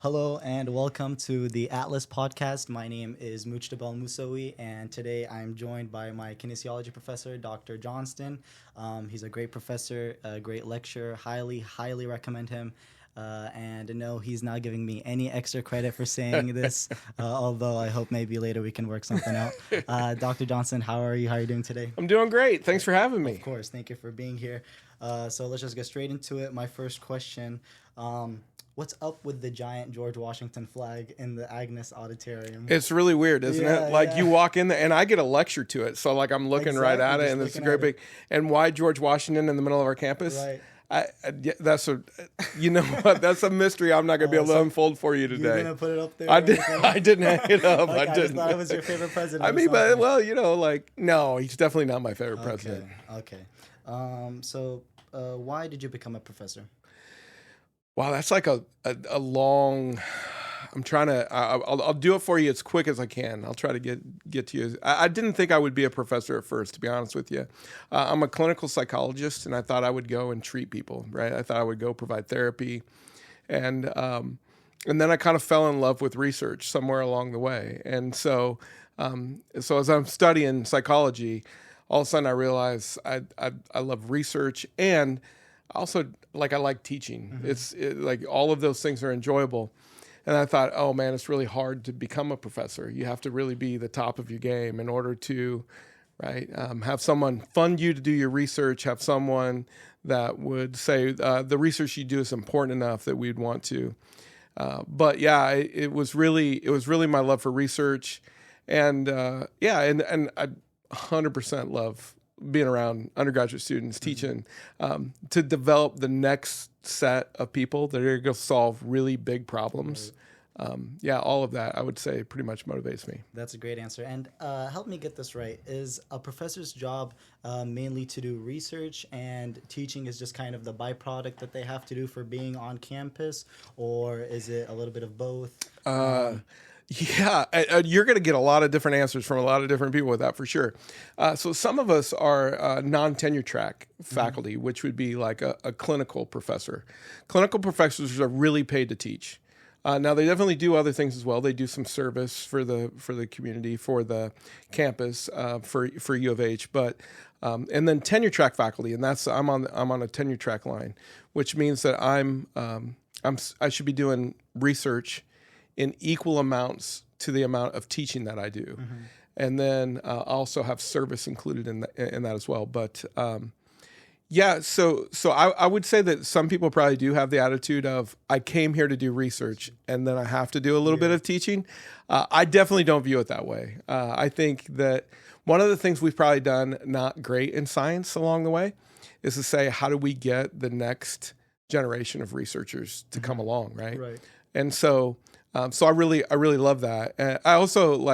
Hello and welcome to the Atlas podcast. My name is Mujtabal Musawi, and today I'm joined by my kinesiology professor, Dr. Johnston. He's a great professor, a great lecturer. Highly recommend him. And no, he's not giving me any extra credit for saying this, although I hope maybe later we can work something out. Dr. Johnston, how are you? How are you doing today? I'm doing great. Thanks for having me. Of course, thank you for being here. So let's just get straight into it. My first question. What's up with the giant George Washington flag in the Agnes Auditorium? It's really weird, isn't it? Like you walk in there, and I get a lecture to it. So like I'm looking right at it, and it's great big. And why George Washington in the middle of our campus? Right. That's a, you know what? That's a mystery I'm not going to be able to unfold for you today. You gonna put it up there? I didn't hang it up. Okay, I I didn't. just thought it was your favorite president. I mean, but well, no, he's definitely not my favorite president. Okay. So why did you become a professor? Wow, that's like a long. I'm trying to. I'll do it for you as quick as I can. I'll try to get to you. I didn't think I would be a professor at first, to be honest with you. I'm a clinical psychologist, and I thought I would go and treat people. Right? I thought I would go provide therapy, and then I kind of fell in love with research somewhere along the way. And so as I'm studying psychology, all of a sudden I realized I love research, and also I like teaching. Mm-hmm. Like all of those things are enjoyable. And I thought, oh man, it's really hard to become a professor. You have to really be the top of your game in order to, right, have someone fund you to do your research, have someone that would say the research you do is important enough that we'd want to. But yeah, it was really my love for research, and and I 100% love being around undergraduate students, teaching, to develop the next set of people that are going to solve really big problems. All of that, I would say, pretty much motivates me. That's a great answer. And help me get this right. Is a professor's job mainly to do research, and teaching is just kind of the byproduct that they have to do for being on campus, or is it a little bit of both? You're going to get a lot of different answers from a lot of different people with that for sure. So some of us are non-tenure track faculty, which would be like a clinical professor. Clinical professors are really paid to teach. Now they definitely do other things as well. They do some service for the community, for the campus, for U of H, but and then tenure track faculty, and I'm on a tenure track line, which means that I should be doing research in equal amounts to the amount of teaching that I do. And then I also have service included in that as well. But so I would say that some people probably do have the attitude of, I came here to do research and then I have to do a little bit of teaching. I definitely don't view it that way. I think that one of the things we've probably done not great in science along the way is to say, how do we get the next generation of researchers to come along, right? Right. And so I really love that. And I also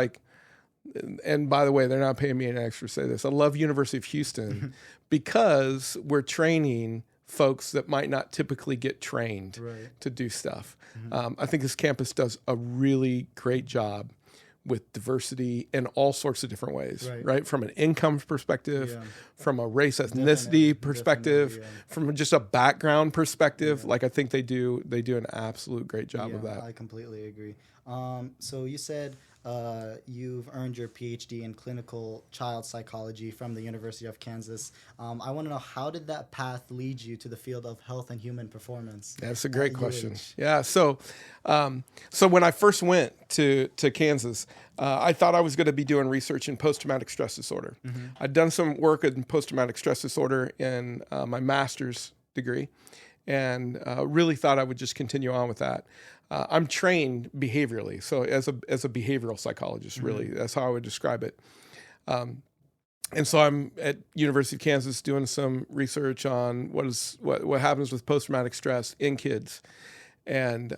and by the way, they're not paying me an extra to say this. I love University of Houston because we're training folks that might not typically get trained to do stuff. I think this campus does a really great job with diversity in all sorts of different ways, right? From an income perspective, from a race ethnicity perspective, from just a background perspective. Like I think they do an absolute great job of that. I completely agree. So you said you've earned your PhD in clinical child psychology from the University of Kansas. I want to know, how did that path lead you to the field of health and human performance? That's a great question. Yeah. So when I first went to Kansas, I thought I was going to be doing research in post-traumatic stress disorder. I'd done some work in post-traumatic stress disorder in my master's degree, and really thought I would just continue on with that. I'm trained behaviorally, so as a behavioral psychologist, really, that's how I would describe it. And so I'm at University of Kansas doing some research on what happens with post-traumatic stress in kids, and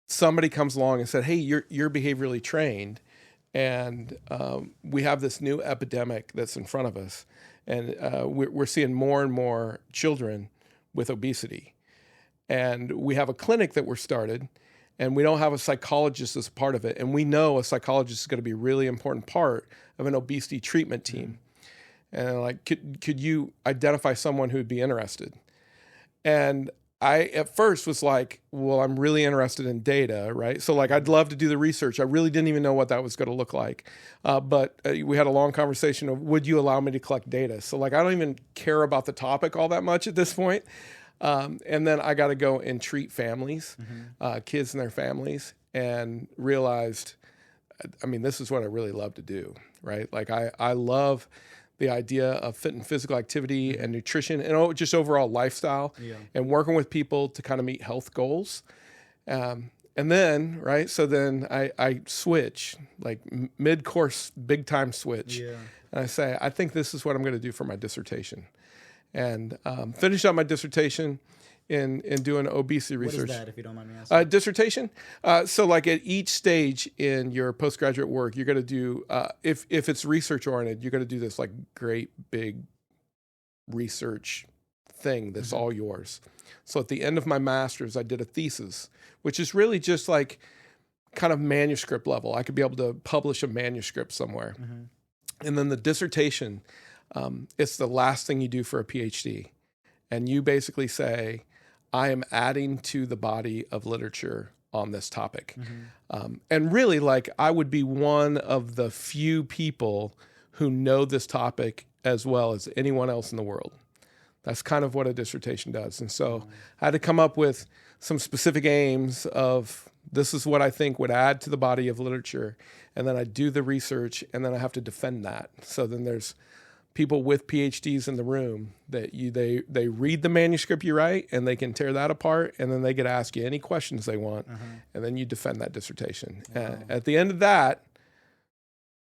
somebody comes along and said, "Hey, you're behaviorally trained, and we have this new epidemic that's in front of us, and we're seeing more and more children with obesity. And we have a clinic that we're started, and we don't have a psychologist as a part of it. And we know a psychologist is going to be a really important part of an obesity treatment team. And like, could you identify someone who would be interested?" And I at first was like, well, I'm really interested in data, right? So like, I'd love to do the research. I really didn't even know what that was going to look like. But we had a long conversation of, would you allow me to collect data? So like, I don't even care about the topic all that much at this point. And then I got to go and treat families, kids and their families, and realized, I mean, this is what I really love to do, right? Like I love the idea of fit and physical activity and nutrition and just overall lifestyle and working with people to kind of meet health goals. And then, right, so then I switch, like mid-course, big-time switch. Yeah. And I say, I think this is what I'm going to do for my dissertation. And finish up my dissertation in doing obesity research. What is that, if you don't mind me asking? Dissertation. So like at each stage in your postgraduate work, you're going to do, if it's research oriented, you're going to do this like great big research thing that's all yours. So at the end of my master's, I did a thesis, which is really just like kind of manuscript level. I could be able to publish a manuscript somewhere. And then the dissertation, it's the last thing you do for a PhD. And you basically say, I am adding to the body of literature on this topic. And really, like, I would be one of the few people who know this topic as well as anyone else in the world. That's kind of what a dissertation does. And so I had to come up with some specific aims of, this is what I think would add to the body of literature. And then I do the research, and then I have to defend that. So then there's people with PhDs in the room that they read the manuscript you write, and they can tear that apart, and then they get to ask you any questions they want, and then you defend that dissertation. At the end of that,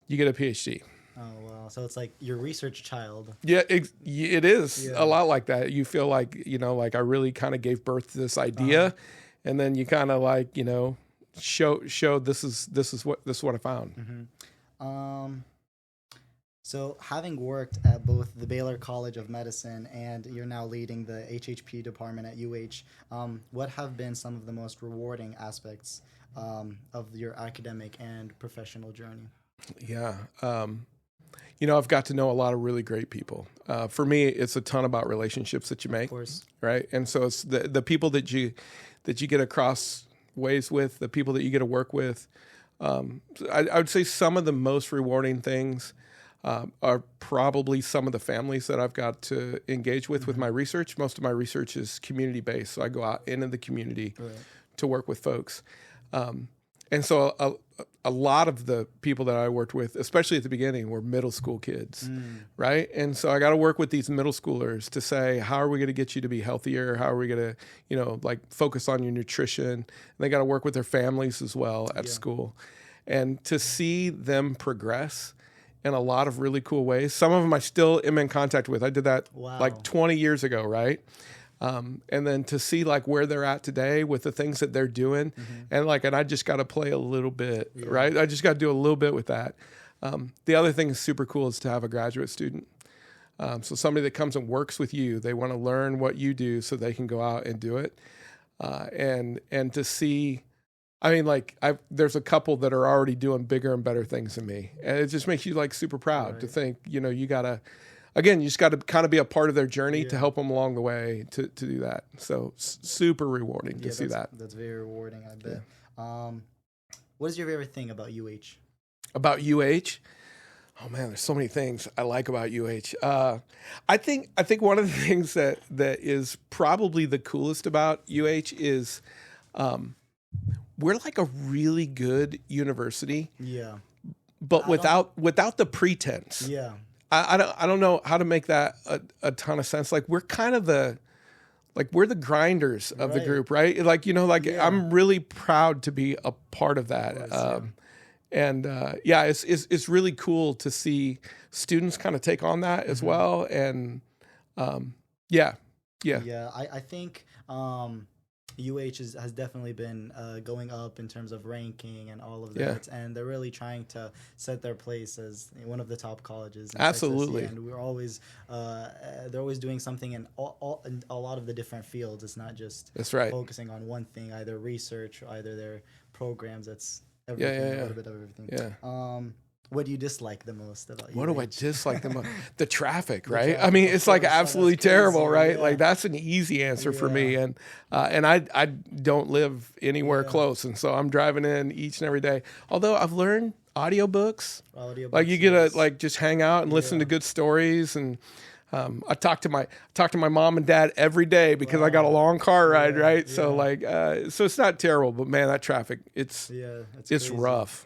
you get a PhD. Oh, wow. So it's like your research child. Yeah, it is a lot like that. You feel like, like I really kind of gave birth to this idea, and then you kind of like, show this is what I found. So having worked at both the Baylor College of Medicine and you're now leading the HHP department at UH, what have been some of the most rewarding aspects of your academic and professional journey? Yeah. I've got to know a lot of really great people. For me, it's a ton about relationships that you make, of course. Right? And so it's the people that you get across ways with, the people that you get to work with. I would say some of the most rewarding things are probably some of the families that I've got to engage with my research. Most of my research is community-based, so I go out into the community to work with folks. And so a lot of the people that I worked with, especially at the beginning, were middle school kids, right? And so I got to work with these middle schoolers to say, how are we going to get you to be healthier? How are we going to, focus on your nutrition? And they got to work with their families as well at school. And to see them progress in a lot of really cool ways. Some of them I still am in contact with. I did that like 20 years ago, right? And then to see like where they're at today with the things that they're doing, and I just got to play a little bit, right? I just got to do a little bit with that. The other thing is super cool is to have a graduate student. So somebody that comes and works with you, they want to learn what you do so they can go out and do it. And to see, there's a couple that are already doing bigger and better things than me. And it just makes you like super proud to think, you just got to kind of be a part of their journey to help them along the way to do that. So super rewarding to see that. That's very rewarding, I bet. Yeah. What is your favorite thing about UH? About UH? Oh man, there's so many things I like about UH. I think one of the things that is probably the coolest about UH is, we're like a really good university. Yeah. But without the pretense. Yeah. I don't know how to make that a ton of sense. Like we're kind of we're the grinders of the group, right? I'm really proud to be a part of that. It's really cool to see students kind of take on that as well. And I think UH has definitely been going up in terms of ranking and all of that, and they're really trying to set their place as one of the top colleges in Absolutely. Texas. And we're always they're always doing something in a lot of the different fields. It's not just focusing on one thing, either research or either their programs. That's everything, a little bit of everything. Yeah. what do you dislike the most about What do I UH? dislike the most? The traffic, right? traffic, I mean, of it's like course. absolutely That's crazy, terrible, right? yeah. Like that's an easy answer for me, Yeah. and I don't live anywhere Yeah. close, and so I'm driving in each and every day. Although I've learned audiobooks, Audiobooks, like you get to yes. like just hang out and listen Yeah. to good stories, and I talk to my mom and dad every day because I got a long car ride, Yeah, right? So yeah. like, so it's not terrible, but man, that traffic, Yeah, it's it's crazy. rough.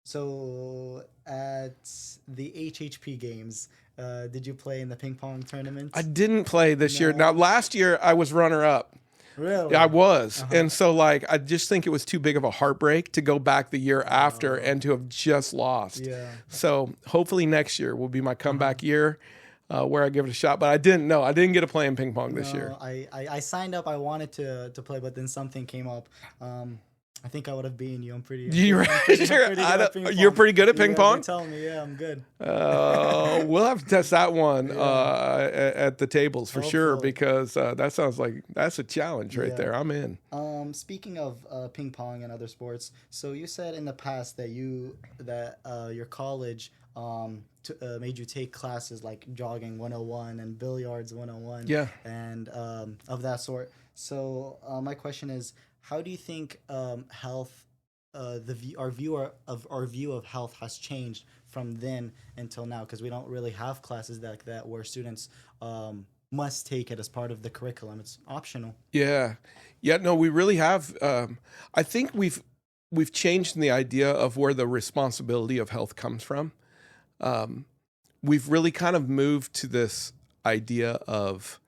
So at the HHP games, did you play in the ping pong tournament? I didn't play this year. No. Now, last year I was runner up. Really? Yeah, I was. And so like I just think it was too big of a heartbreak to go back the year after and to have just lost. Yeah. So hopefully next year will be my comeback year where I give it a shot. But I didn't know. I didn't get to play in ping pong this year. I signed up. I wanted to play, but then something came up. I think I would have beaten you. I'm pretty. You're I'm pretty good at ping you're pong. pretty good at ping Yeah, pong? they tell me, yeah, I'm good. We'll have to test that one at the tables for sure Hopefully. because that sounds like that's a challenge right Yeah. there. I'm in. Speaking of ping pong and other sports, so you said in the past that your college made you take classes like jogging 101 and billiards 101, Yeah. and of that sort. So my question is, how do you think health, our view of health has changed from then until now? Because we don't really have classes like that where students must take it as part of the curriculum. It's optional. Yeah. Yeah, no, we really have. I think we've changed in the idea of where the responsibility of health comes from. We've really kind of moved to this idea of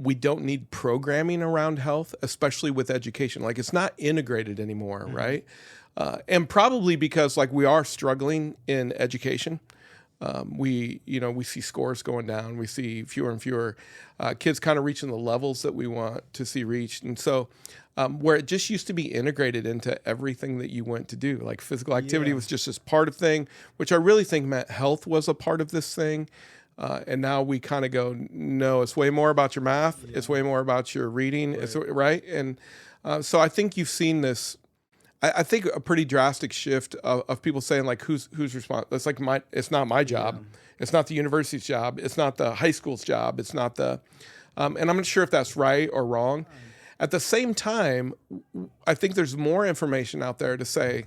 we don't need programming around health, especially with education. Like it's not integrated anymore, right? And probably because like we are struggling in education. We see scores going down. We see fewer and fewer kids kind of reaching the levels that we want to see reached. And so where it just used to be integrated into everything that you went to do, like physical activity was just this part of thing, which I really think meant health was a part of this thing. And now we kind of go, no, it's way more about your math. Yeah. It's way more about your reading. Right. It's right. And so I think you've seen this. I think a pretty drastic shift of people saying like, who's responsible? It's like it's not my job. Yeah. It's not the university's job. It's not the high school's job. It's not the, and I'm not sure if that's right or wrong. At the same time, I think there's more information out there to say,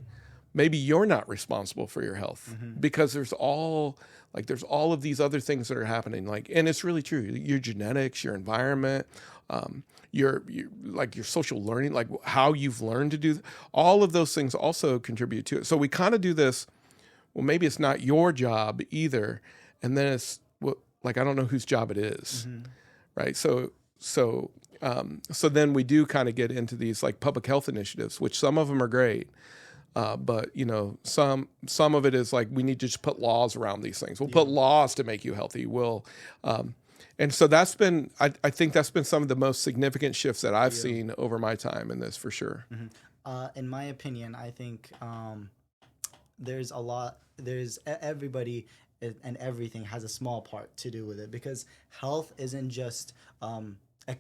maybe you're not responsible for your health because there's all of these other things that are happening. Like, and it's really true. Your genetics, your environment, your social learning, like how you've learned to do all of those things also contribute to it. So we kind of do this. Well, maybe it's not your job either, and then it's I don't know whose job it is, right? So then we do kind of get into these like public health initiatives, which some of them are great. But some of it is like we need to just put laws around these things. We'll put laws to make you healthy. And so that's been, I think that's been some of the most significant shifts that I've seen over my time in this for sure. In my opinion, I think everybody and everything has a small part to do with it, because health isn't just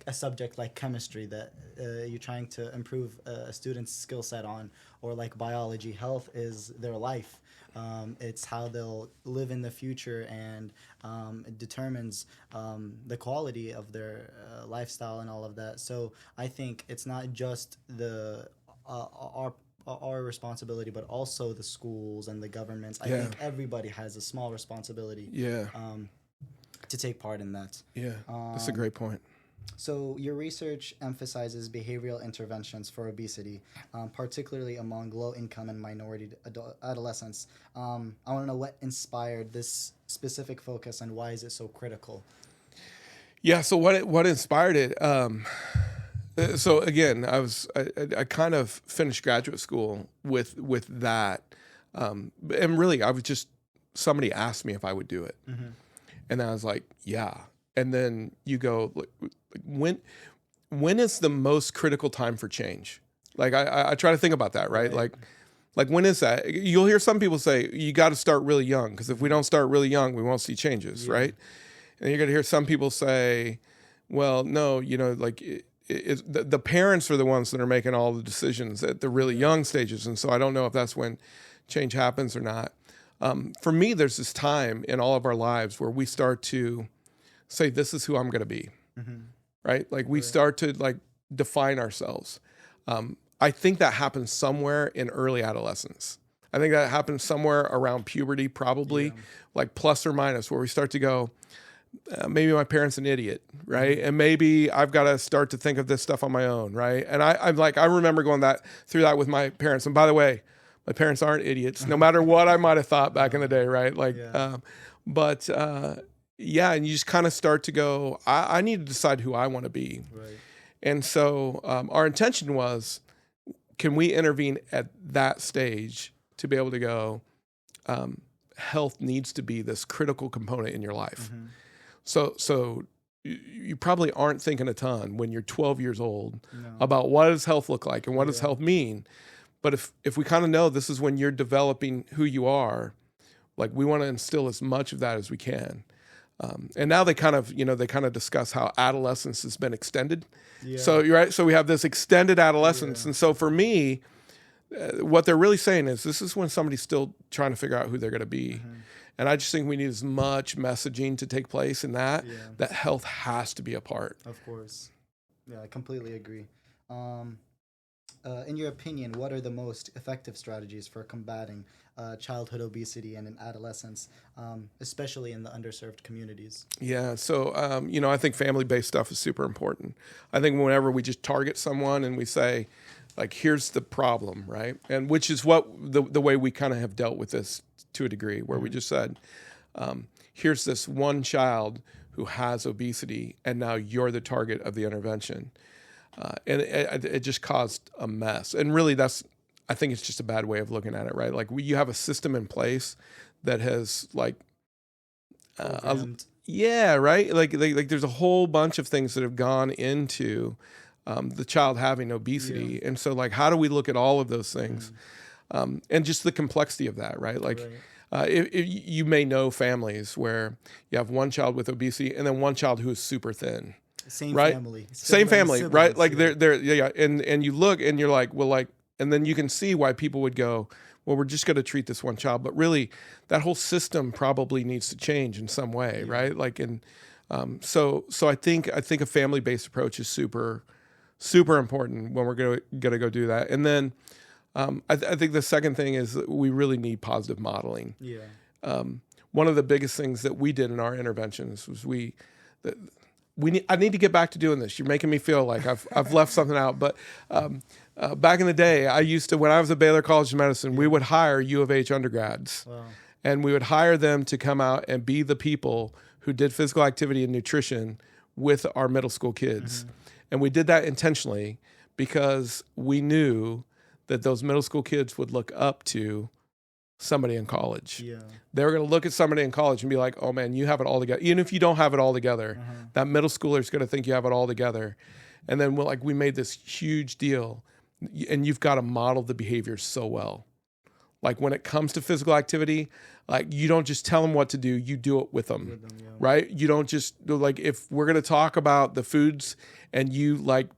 a subject like chemistry that you're trying to improve a student's skill set on, or like biology. Health is their life. It's how they'll live in the future, and it determines the quality of their lifestyle and all of that. So I think it's not just our responsibility, but also the schools and the governments. I think everybody has a small responsibility to take part in that. Yeah, that's a great point. So your research emphasizes behavioral interventions for obesity, particularly among low-income and minority adolescents. I want to know what inspired this specific focus and why is it so critical? Yeah, so what inspired it? So again, I kind of finished graduate school with that, and really I was just, somebody asked me if I would do it, and I was like, yeah. And then you go, when is the most critical time for change? Like I try to think about that, right? Like when is that? You'll hear some people say you got to start really young, because if we don't start really young, we won't see changes, right? And you're going to hear some people say, well, no, the parents are the ones that are making all the decisions at the really young stages. And so I don't know if that's when change happens or not. For me, there's this time in all of our lives where we start to say, this is who I'm going to be, right? Like we start to like define ourselves. I think that happens somewhere in early adolescence. I think that happens somewhere around puberty, probably like plus or minus, where we start to go, maybe my parent's an idiot, right? And maybe I've got to start to think of this stuff on my own, right? And I'm like, I remember going through that with my parents. And by the way, my parents aren't idiots, no matter what I might have thought back in the day, right? Like, yeah, and you just kind of start to go, I need to decide who I want to be. Right. And so our intention was, can we intervene at that stage to be able to go, health needs to be this critical component in your life. So you probably aren't thinking a ton when you're 12 years old about what does health look like and what does health mean. But if we kind of know this is when you're developing who you are, like we want to instill as much of that as we can. And now they kind of discuss how adolescence has been extended. Yeah. So you're right. So we have this extended adolescence. And so for me, what they're really saying is this is when somebody's still trying to figure out who they're going to be. And I just think we need as much messaging to take place in that health has to be a part. Of course. Yeah, I completely agree. In your opinion, what are the most effective strategies for combating childhood obesity and in adolescence, especially in the underserved communities? Yeah, so, I think family-based stuff is super important. I think whenever we just target someone and we say, like, here's the problem, right? And which is what the way we kind of have dealt with this to a degree, where we just said, here's this one child who has obesity, and now you're the target of the intervention. And it just caused a mess. And really I think it's just a bad way of looking at it, right? Like you have a system in place that has like, right? Like there's a whole bunch of things that have gone into the child having obesity. And so like, how do we look at all of those things? And just the complexity of that, right? Like, if you may know families where you have one child with obesity and then one child who is super thin. Same right? family. Same family, siblings, right? Like they're and you look and you're like, well, like, and then you can see why people would go, well, we're just going to treat this one child, but really, that whole system probably needs to change in some way, right? Like, and so I think a family-based approach is super, super important when we're going to go do that. And then I think the second thing is that we really need positive modeling. Yeah. One of the biggest things that we did in our interventions was I need to get back to doing this. You're making me feel like I've left something out. But back in the day, I used to, when I was at Baylor College of Medicine, we would hire U of H undergrads. Wow. And we would hire them to come out and be the people who did physical activity and nutrition with our middle school kids. And we did that intentionally because we knew that those middle school kids would look up to somebody in college. Yeah. They were going to look at somebody in college and be like, oh man, you have it all together. Even if you don't have it all together, that middle schooler is going to think you have it all together. And then we made this huge deal, and you've got to model the behaviors so well. Like when it comes to physical activity, like you don't just tell them what to do, you do it with them, right? You don't just like, if we're going to talk about the foods and you like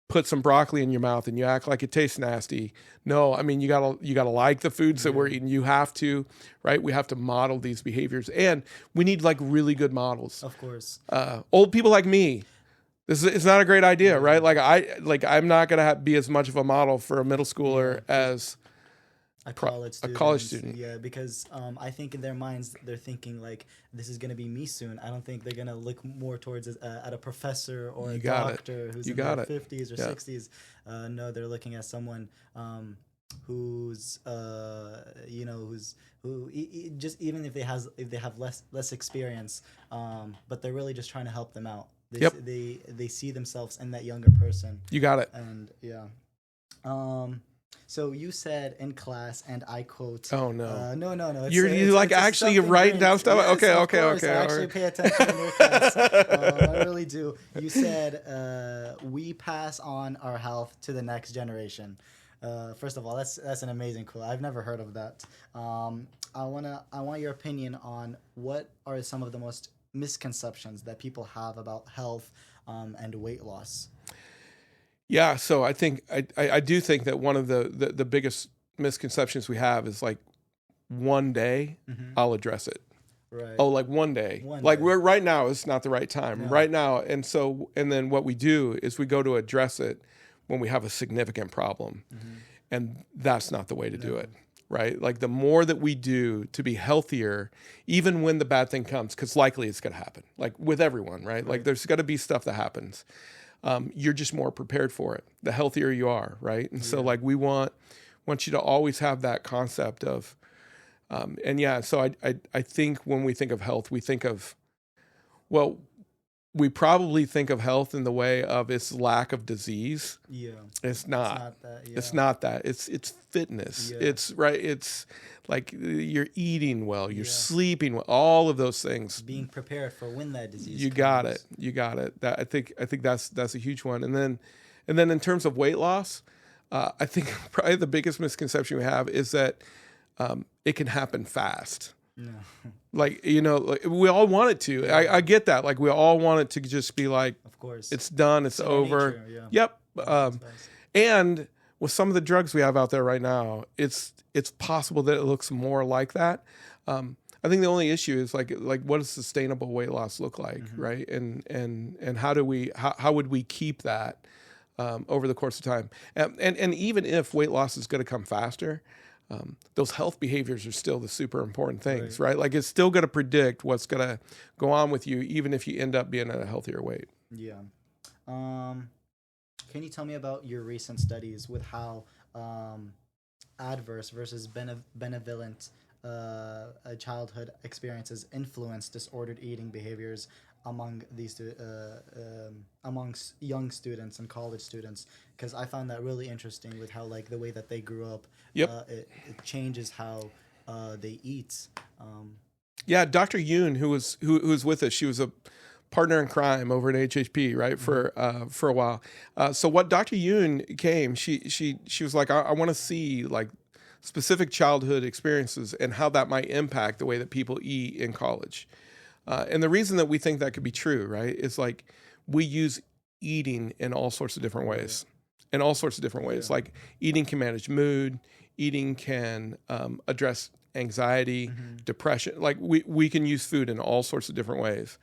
put some broccoli in your mouth and you act like it tastes nasty. No, I mean, you gotta like the foods that we're eating. You have to, right? We have to model these behaviors, and we need like really good models. Of course. Old people like me, it's not a great idea, right? I'm not gonna be as much of a model for a middle schooler as a college student. Yeah, because I think in their minds they're thinking like, this is going to be me soon. I don't think they're going to look more towards at a professor or a doctor who's in their 50s or 60s. No, they're looking at someone who's just, even if they have less experience, but they're really just trying to help them out. They see themselves in that younger person. You got it. And so you said in class, and I quote. Oh no! No. You're writing down stuff. Yes, okay. I actually pay attention in your class. I really do. You said we pass on our health to the next generation. First of all, that's an amazing quote. I've never heard of that. I want your opinion on what are some of the most misconceptions that people have about health and weight loss. Yeah, so I do think that one of the biggest misconceptions we have is like one day I'll address it. Right. Oh, like one day. One Like day. we're right now is not the right time. No. Right now, and then what we do is we go to address it when we have a significant problem. And that's not the way to do it. Right? Like the more that we do to be healthier, even when the bad thing comes, because likely it's going to happen, like with everyone, right? Like there's got to be stuff that happens. You're just more prepared for it. The healthier you are, right? And so like we want you to always have that concept of, so I think when we think of health, we think of, well, we probably think of health in the way of its lack of disease. Yeah. It's not. It's not that. Yeah. It's not that. It's fitness. Yeah. It's right. It's like you're eating well, you're sleeping well, all of those things. Being prepared for when that disease You comes. got it. You got it. That I think that's a huge one. And then in terms of weight loss, I think probably the biggest misconception we have is that it can happen fast. No. Like, like we all want it to. I get that. Like we all want it to just be like, Of course. it's done, it's over. Nature, Yep. That's best. And with some of the drugs we have out there right now, it's possible that it looks more like that. I think the only issue is like what does sustainable weight loss look like, right? And how would we keep that over the course of time? And even if weight loss is going to come faster, those health behaviors are still the super important things, right? Like it's still going to predict what's going to go on with you, even if you end up being at a healthier weight. Yeah. Can you tell me about your recent studies with how adverse versus benevolent childhood experiences influence disordered eating behaviors among these amongst young students and college students? Because I found that really interesting with how like the way that they grew up, it changes how they eat. Yeah, Dr. Yoon, who was with us, she was a partner in crime over at HHP, right, for a while. So what Dr. Yoon came, she was like, I want to see like specific childhood experiences and how that might impact the way that people eat in college. And the reason that we think that could be true, right, is like we use eating in all sorts of different ways. Like eating can manage mood, eating can address anxiety, depression. Like we can use food in all sorts of different ways.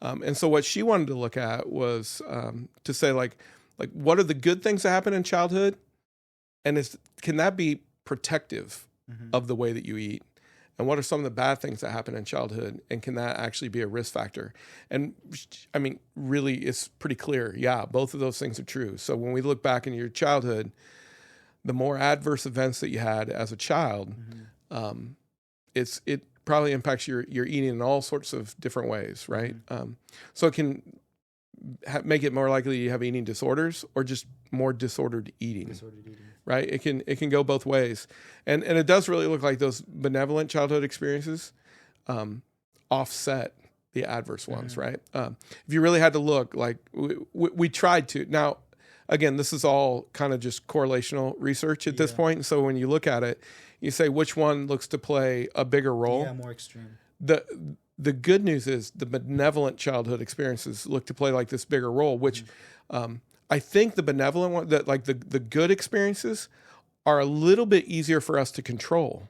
And so what she wanted to look at was to say like what are the good things that happen in childhood, and can that be protective of the way that you eat? And what are some of the bad things that happen in childhood, and can that actually be a risk factor? And I mean, really, it's pretty clear. Yeah, both of those things are true. So when we look back in your childhood, the more adverse events that you had as a child, it probably impacts your eating in all sorts of different ways, right? So it can make it more likely you have eating disorders or just more disordered eating. Right? It can go both ways. And it does really look like those benevolent childhood experiences offset the adverse ones, right? If you really had to look, like we tried to. Now, again, this is all kind of just correlational research at this point. And so when you look at it, you say which one looks to play a bigger role. Yeah, more extreme. The good news is the benevolent childhood experiences look to play like this bigger role, which I think the benevolent one, that like the good experiences are a little bit easier for us to control.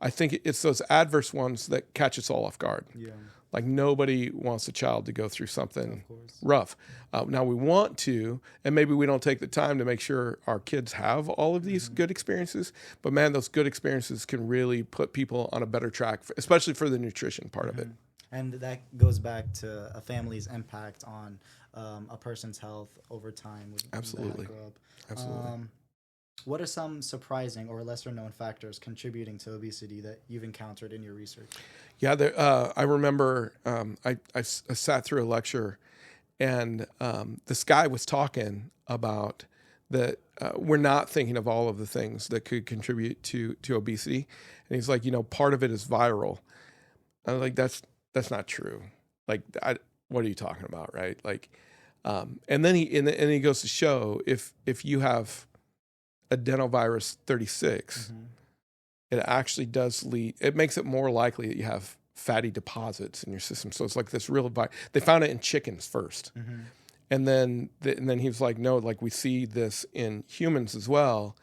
I think it's those adverse ones that catch us all off guard. Yeah. Like nobody wants a child to go through something rough. Now we want to, and maybe we don't take the time to make sure our kids have all of these good experiences. But man, those good experiences can really put people on a better track, especially for the nutrition part of it. And that goes back to a family's impact on a person's health over time. Absolutely. Absolutely. What are some surprising or lesser known factors contributing to obesity that you've encountered in your research? Yeah, I remember I sat through a lecture, and this guy was talking about that we're not thinking of all of the things that could contribute to obesity. And he's like, part of it is viral. I was like, that's not true. Like, what are you talking about, right? Like, and then he goes to show if you have adenovirus 36, it actually does lead. It makes it more likely that you have fatty deposits in your system. So it's like this real. They found it in chickens first, And then he was like, no, like we see this in humans as well.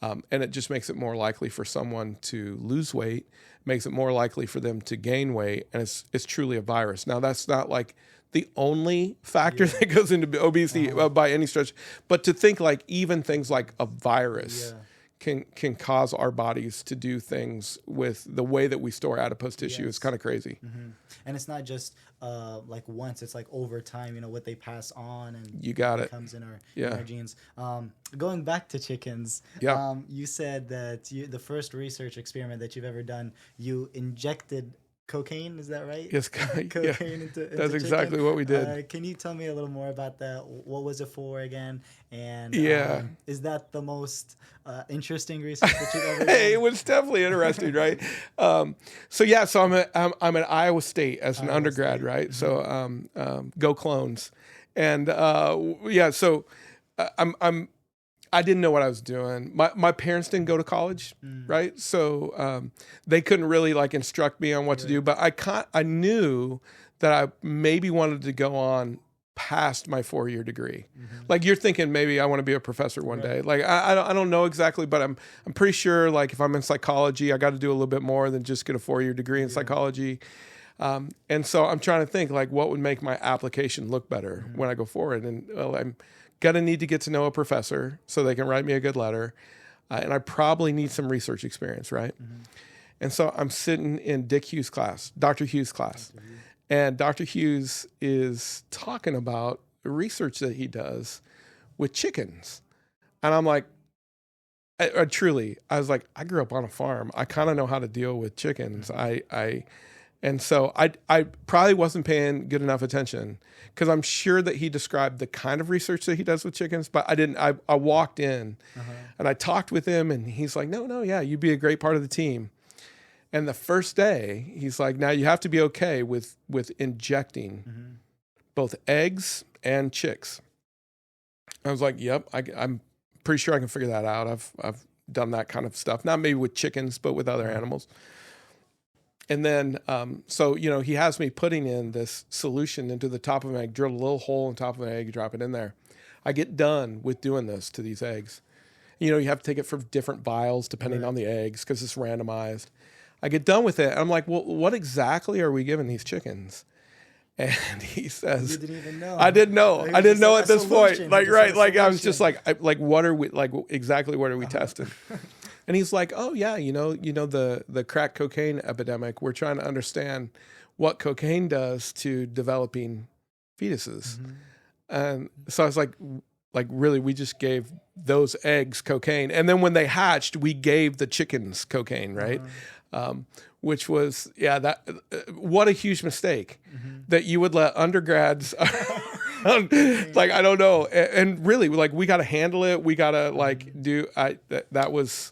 And it just makes it more likely for someone to lose weight, makes it more likely for them to gain weight. And it's truly a virus. Now, that's not like the only factor that goes into obesity by any stretch, but to think like even things like a virus can cause our bodies to do things with the way that we store adipose tissue is kind of crazy. And it's not just like once, it's like over time, what they pass on and you got it comes in our genes. Going back to chickens, you said that the first research experiment that you've ever done, you injected cocaine, is that right? Yes, cocaine into that's exactly what we did. Can you tell me a little more about that? What was it for again? And is that the most interesting research that you've ever done? It was definitely interesting, right? So I'm at Iowa State as an undergrad, right? So go Clones, and so I didn't know what I was doing. My parents didn't go to college, right? So they couldn't really like instruct me on what to do. But I knew that I maybe wanted to go on past my 4-year degree. Like you're thinking maybe I want to be a professor one day. Like I don't know exactly, but I'm pretty sure like if I'm in psychology, I got to do a little bit more than just get a 4-year degree in psychology. And so I'm trying to think like what would make my application look better when I go forward. And I'm going to need to get to know a professor so they can write me a good letter. And I probably need some research experience, right? And so I'm sitting in Dr. Hughes' class. And Dr. Hughes is talking about the research that he does with chickens. And I'm like, I was like, I grew up on a farm. I kind of know how to deal with chickens. And so I probably wasn't paying good enough attention because I'm sure that he described the kind of research that he does with chickens, but I didn't. I walked in and I talked with him and he's like, no, you'd be a great part of the team. And the first day he's like, now you have to be okay with injecting both eggs and chicks. I was like, yep, I'm pretty sure I can figure that out. I've done that kind of stuff, not maybe with chickens, but with other animals. And then, he has me putting in this solution into the top of an egg, drill a little hole in top of an egg, drop it in there. I get done with doing this to these eggs. You have to take it from different vials depending on the eggs because it's randomized. I get done with it. And I'm like, well, what exactly are we giving these chickens? And he says, you didn't even know. I didn't know. I didn't know at this point. Like, right. Like, I was just like, what are we, like, exactly what are we testing? And he's like, oh yeah, the crack cocaine epidemic. We're trying to understand what cocaine does to developing fetuses. And so I was like really, we just gave those eggs cocaine. And then when they hatched, we gave the chickens cocaine, right? Which was, what a huge mistake that you would let undergrads, like, I don't know. And really, like, we got to handle it. We got to that was,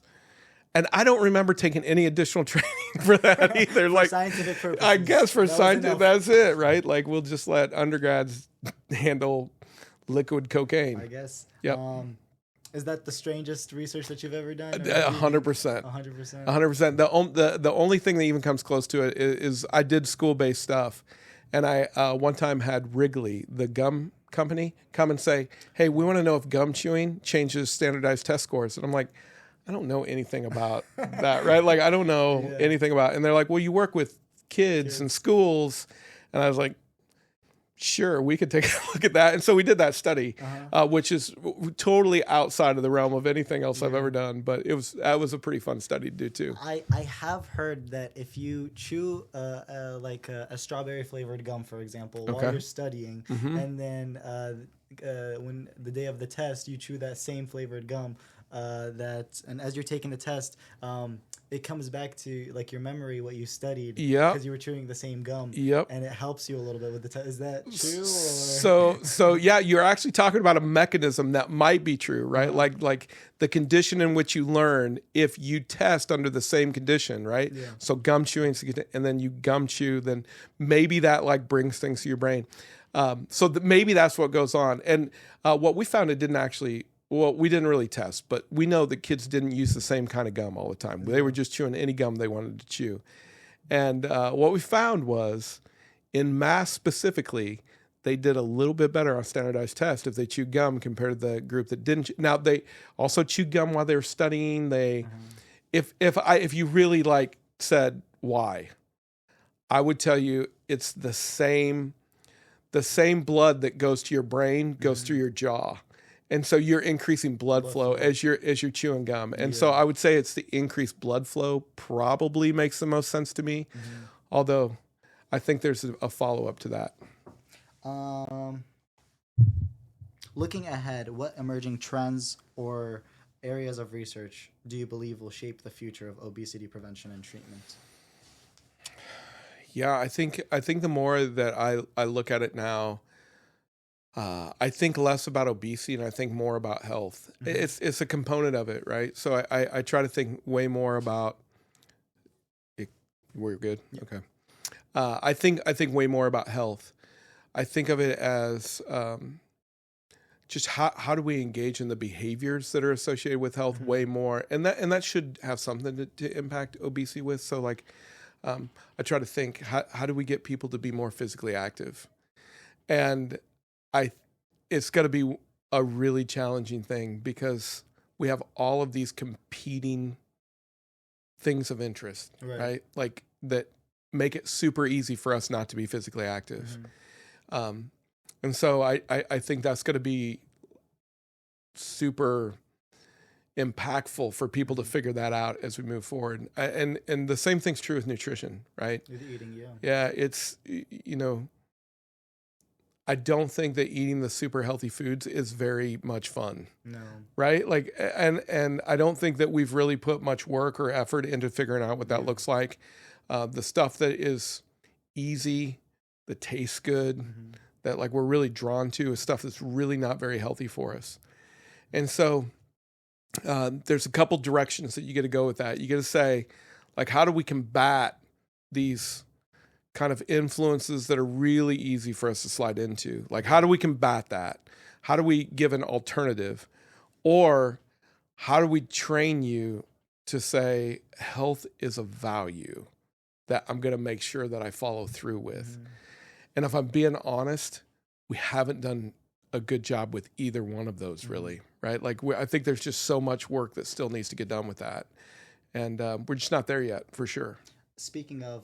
and I don't remember taking any additional training for that either. Like, scientific purposes. I guess for scientific, that's it, right? Like, we'll just let undergrads handle liquid cocaine. I guess. Yep. Is that the strangest research that you've ever done? 100%. 100%. 100%. The only thing that even comes close to it is I did school-based stuff. And I one time had Wrigley, the gum company, come and say, hey, we want to know if gum chewing changes standardized test scores. And I'm like, I don't know anything about that, right? Like, I don't know anything about it. And they're like, well, you work with kids and schools. And I was like, sure, we could take a look at that. And so we did that study, which is totally outside of the realm of anything else I've ever done. But that was a pretty fun study to do too. I have heard that if you chew a strawberry flavored gum, for example, while you're studying, and then when the day of the test, you chew that same flavored gum, and as you're taking the test, it comes back to like your memory, what you studied, because you were chewing the same gum, and it helps you a little bit with the test. Is that true? So yeah, you're actually talking about a mechanism that might be true, right? Like the condition in which you learn if you test under the same condition, right? Yeah. So gum chewing, and then you gum chew, then maybe that like brings things to your brain. Maybe that's what goes on. And what we found, it didn't actually. Well, we didn't really test, but we know that kids didn't use the same kind of gum all the time. They were just chewing any gum they wanted to chew. And what we found was, in math specifically, they did a little bit better on standardized tests if they chewed gum compared to the group that didn't. Now they also chewed gum while they were studying. If you really like said why, I would tell you it's the same blood that goes to your brain goes through your jaw. And so you're increasing blood flow as you're chewing gum. And so I would say it's the increased blood flow probably makes the most sense to me. Although I think there's a follow-up to that. Looking ahead, what emerging trends or areas of research do you believe will shape the future of obesity prevention and treatment? Yeah, I think the more that I look at it now, I think less about obesity and I think more about health. It's a component of it, right? So I try to think way more about it. We're good. Yep. Okay. I think way more about health. I think of it as just how do we engage in the behaviors that are associated with health way more, and that should have something to impact obesity with. So like, I try to think how do we get people to be more physically active, and it's got to be a really challenging thing because we have all of these competing things of interest, right? Like that make it super easy for us not to be physically active. And so I think that's going to be super impactful for people to figure that out as we move forward. And the same thing's true with nutrition, right? With eating, yeah. Yeah, it's, I don't think that eating the super healthy foods is very much fun. No. Right? Like, and I don't think that we've really put much work or effort into figuring out what that looks like. The stuff that is easy, that tastes good, that like we're really drawn to is stuff that's really not very healthy for us. And so there's a couple directions that you get to go with that. You get to say, like, how do we combat these kind of influences that are really easy for us to slide into? Like, how do we combat that? How do we give an alternative? Or how do we train you to say health is a value that I'm going to make sure that I follow through with? And if I'm being honest, we haven't done a good job with either one of those, really, right? Like, I think there's just so much work that still needs to get done with that. And we're just not there yet, for sure. Speaking of,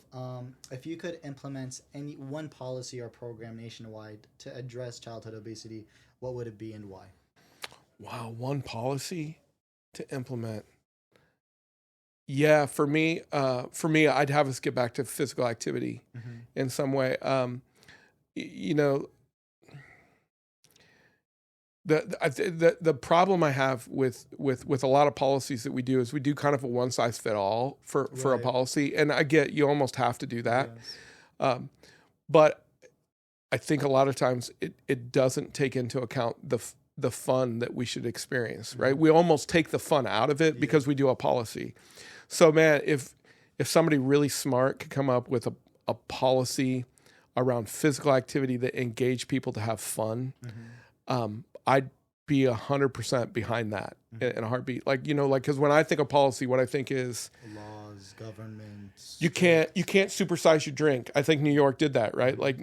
if you could implement any one policy or program nationwide to address childhood obesity, what would it be and why? Wow, one policy to implement. Yeah, for me, I'd have us get back to physical activity in some way. The problem I have with a lot of policies that we do is we do kind of a one size fit all for a policy, and I get you almost have to do that, but I think a lot of times it doesn't take into account the fun that we should experience. Right? We almost take the fun out of it because we do a policy. So man, if somebody really smart could come up with a policy around physical activity that engage people to have fun, I'd be 100% behind that in a heartbeat. Like, because when I think of policy, what I think is laws, governments. You can't supersize your drink. I think New York did that, right? Like,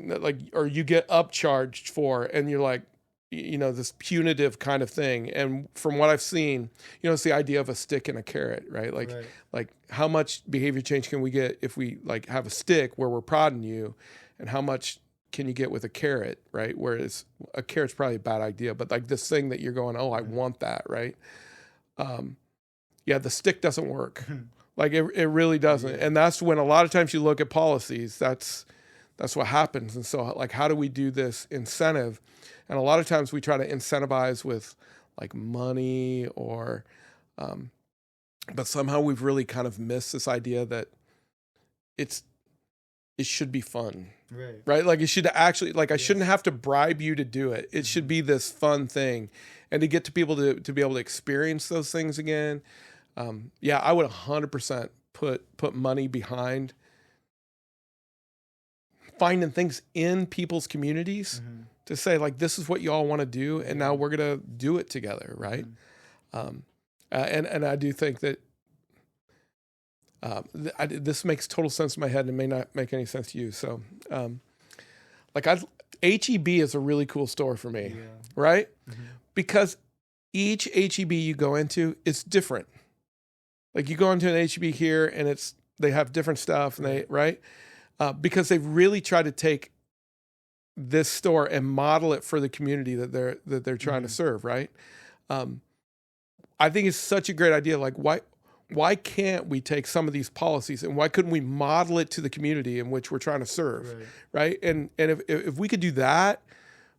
or you get upcharged for, and you're like, this punitive kind of thing. And from what I've seen, it's the idea of a stick and a carrot, right? Like how much behavior change can we get if we like have a stick where we're prodding you, and how much can you get with a carrot, right? Whereas a carrot's probably a bad idea, but like this thing that you're going, oh, I want that, right? The stick doesn't work. Like it really doesn't. Yeah. And that's when a lot of times you look at policies, that's what happens. And so like, how do we do this incentive? And a lot of times we try to incentivize with like money or, but somehow we've really kind of missed this idea that it should be fun, right? Like it should actually, like I shouldn't have to bribe you to do it. It should be this fun thing, and to get to people to be able to experience those things again. I would 100% put money behind finding things in people's communities to say like, this is what you all want to do, and now we're gonna do it together, right? And I do think that. This makes total sense in my head and may not make any sense to you. So, HEB is a really cool store for me, Yeah. right? Mm-hmm. Because each HEB you go into is different. Like you go into an HEB here and they have different stuff and because they've really tried to take this store and model it for the community that they're trying to serve, right? I think it's such a great idea. Like why can't we take some of these policies and why couldn't we model it to the community in which we're trying to serve, right? And if we could do that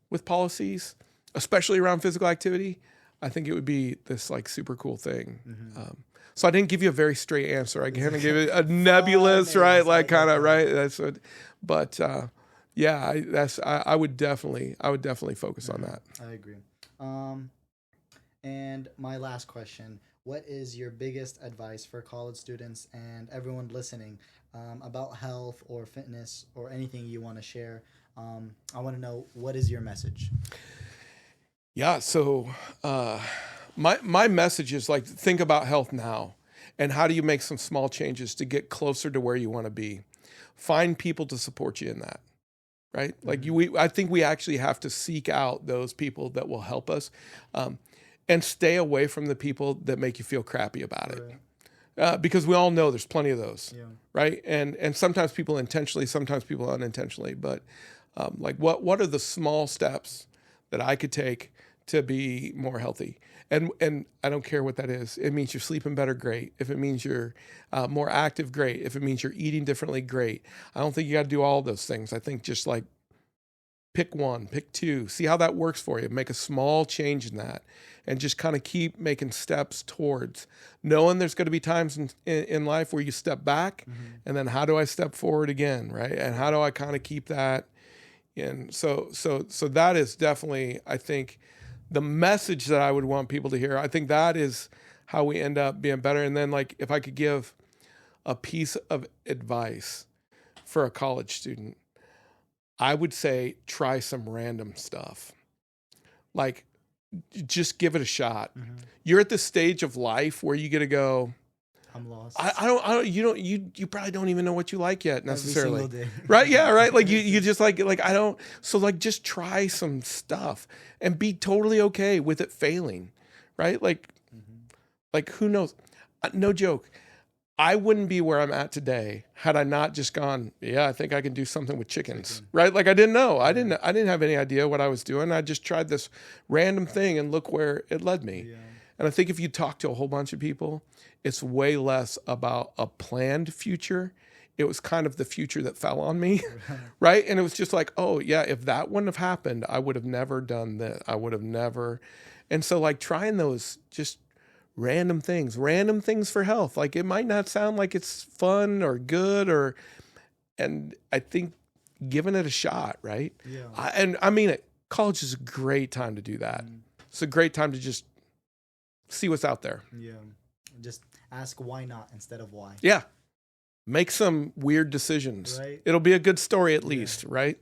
with policies, especially around physical activity, I think it would be this like super cool thing. So I didn't give you a very straight answer. I kind of gave it a nebulous, right? Like kind of, right? That's what, but yeah, I would definitely focus on that. I agree. And my last question: what is your biggest advice for college students and everyone listening about health or fitness or anything you want to share? I want to know, what is your message? Yeah. So my message is like, think about health now. And how do you make some small changes to get closer to where you want to be? Find people to support you in that, right? Like I think we actually have to seek out those people that will help us, and stay away from the people that make you feel crappy about it. Because we all know there's plenty of those, right? And sometimes people intentionally, sometimes people unintentionally. But like, what are the small steps that I could take to be more healthy? And I don't care what that is. It means you're sleeping better, great. If it means you're more active, great. If it means you're eating differently, great. I don't think you got to do all those things. I think just like pick one, pick two, see how that works for you. Make a small change in that, and just kind of keep making steps towards knowing there's going to be times in life where you step back, and then how do I step forward again, right? And how do I kind of keep that in? So that is definitely, I think, the message that I would want people to hear. I think that is how we end up being better. And then, like, if I could give a piece of advice for a college student, I would say try some random stuff. Like, just give it a shot. You're at this stage of life where you get to go, I'm lost. You probably don't even know what you like yet necessarily. Every single day. Right? Yeah, right. Like you just like I don't. So like, just try some stuff and be totally okay with it failing. Right? Like who knows? No joke. I wouldn't be where I'm at today had I not just gone, yeah, I think I can do something with chickens. Right? Like I didn't know. I didn't have any idea what I was doing. I just tried this random thing and look where it led me. Yeah. And I think if you talk to a whole bunch of people, it's way less about a planned future. It was kind of the future that fell on me, right? And it was just like, oh, yeah, if that wouldn't have happened, I would have never done that. I would have never. And so like trying those just random things for health. Like it might not sound like it's fun or good and I think giving it a shot, right? Yeah. And I mean, college is a great time to do that. It's a great time to just see what's out there. Yeah. Just ask why not instead of why. Yeah. Make some weird decisions. Right. It'll be a good story at least, right?